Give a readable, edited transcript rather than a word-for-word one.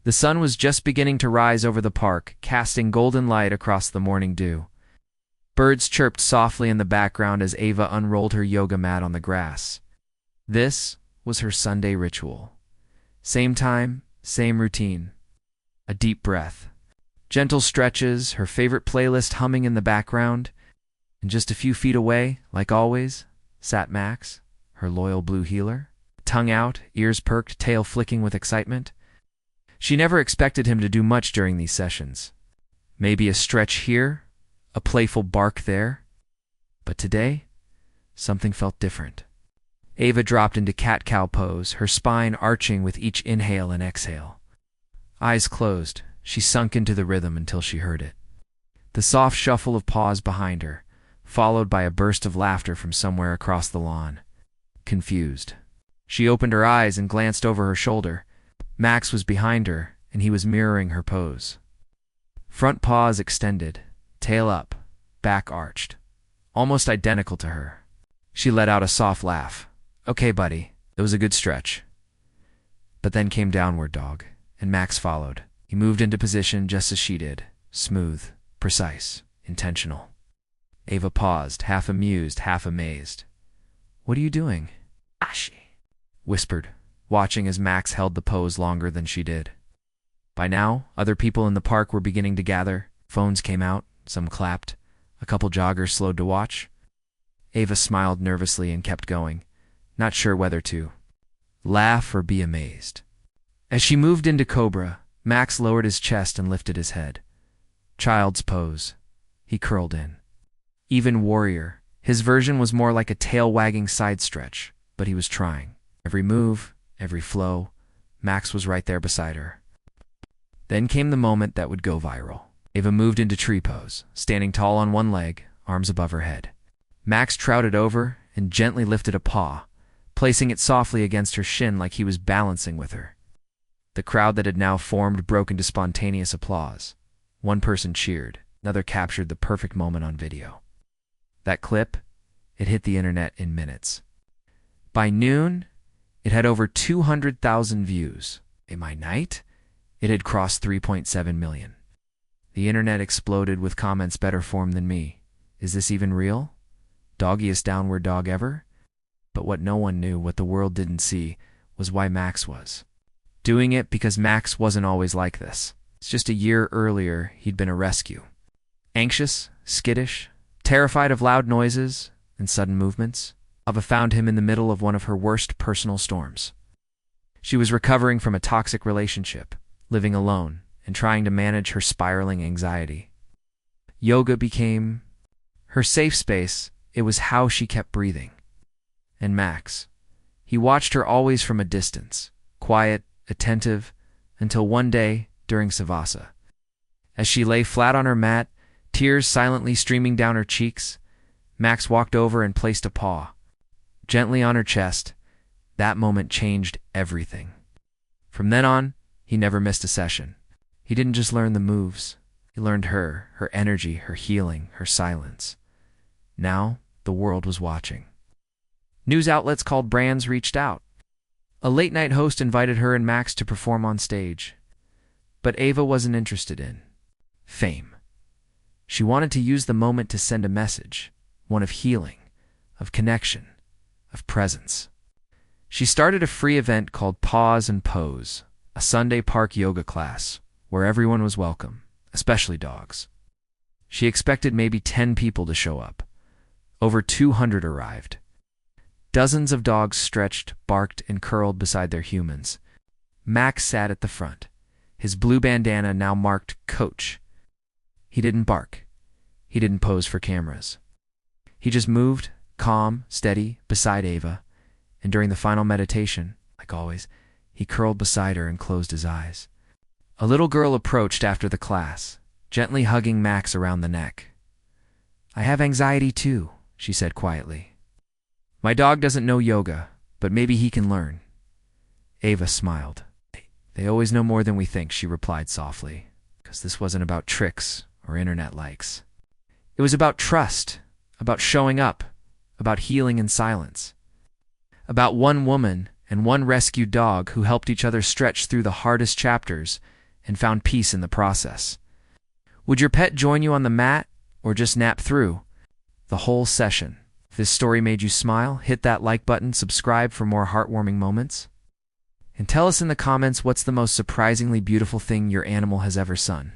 The sun was just beginning to rise over the park, casting golden light across the morning dew. Birds chirped softly in the background as Ava unrolled her yoga mat on the grass. This was her Sunday ritual. Same time, same routine. A deep breath. Gentle stretches, her favorite playlist humming in the background. And just a few feet away, like always, sat Max, her loyal blue heeler. Tongue out, ears perked, tail flicking with excitement. She never expected him to do much during these sessions. Maybe a stretch here, a playful bark there. But today, something felt different. Ava dropped into cat-cow pose, her spine arching with each inhale and exhale. Eyes closed, she sunk into the rhythm until she heard it. The soft shuffle of paws behind her, followed by a burst of laughter from somewhere across the lawn. Confused, she opened her eyes and glanced over her shoulder. Max was behind her, and he was mirroring her pose. Front paws extended, tail up, back arched, almost identical to her. She let out a soft laugh. "Okay, buddy, it was a good stretch." But then came downward dog, and Max followed. He moved into position just as she did, smooth, precise, intentional. Ava paused, half amused, half amazed. "What are you doing?" "Ashi," whispered, watching as Max held the pose longer than she did. By now, other people in the park were beginning to gather. Phones came out, some clapped. A couple joggers slowed to watch. Ava smiled nervously and kept going, not sure whether to laugh or be amazed. As she moved into Cobra, Max lowered his chest and lifted his head. Child's pose. He curled in. Even warrior. His version was more like a tail-wagging side stretch, but he was trying. Every move, every flow, Max was right there beside her. Then came the moment that would go viral. Ava moved into tree pose, standing tall on one leg, arms above her head. Max trotted over and gently lifted a paw, placing it softly against her shin like he was balancing with her. The crowd that had now formed broke into spontaneous applause. One person cheered, another captured the perfect moment on video. That clip, it hit the internet in minutes. By noon, it had over 200,000 views. In my night, it had crossed 3.7 million. The internet exploded with comments better formed than me. Is this even real? Doggiest downward dog ever? But what no one knew, what the world didn't see, was why Max was doing it, because Max wasn't always like this. It's just a year earlier, he'd been a rescue. Anxious, skittish, terrified of loud noises and sudden movements. Ava found him in the middle of one of her worst personal storms. She was recovering from a toxic relationship, living alone, and trying to manage her spiraling anxiety. Yoga became her safe space. It was how she kept breathing. And Max, he watched her always from a distance, quiet, attentive, until one day during Savasa. As she lay flat on her mat, tears silently streaming down her cheeks, Max walked over and placed a paw gently on her chest. That moment changed everything. From then on, he never missed a session. He didn't just learn the moves. He learned her energy, her healing, her silence. Now, the world was watching. News outlets called brands reached out. A late-night host invited her and Max to perform on stage. But Ava wasn't interested in fame. She wanted to use the moment to send a message, one of healing, of connection, of presence. She started a free event called Pause and Pose, a Sunday park yoga class where everyone was welcome, especially dogs. She expected maybe 10 people to show up. Over 200 arrived. Dozens of dogs stretched, barked, and curled beside their humans. Max sat at the front, his blue bandana now marked Coach. He didn't bark. He didn't pose for cameras. He just moved, calm, steady, beside Ava, and during the final meditation, like always, he curled beside her and closed his eyes. A little girl approached after the class, gently hugging Max around the neck. "I have anxiety too," she said quietly. "My dog doesn't know yoga, but maybe he can learn." Ava smiled. "They always know more than we think," she replied softly, because this wasn't about tricks or internet likes. It was about trust, about showing up, about healing in silence, about one woman and one rescued dog who helped each other stretch through the hardest chapters and found peace in the process. Would your pet join you on the mat or just nap through the whole session? If this story made you smile, hit that like button, subscribe for more heartwarming moments, and tell us in the comments what's the most surprisingly beautiful thing your animal has ever seen.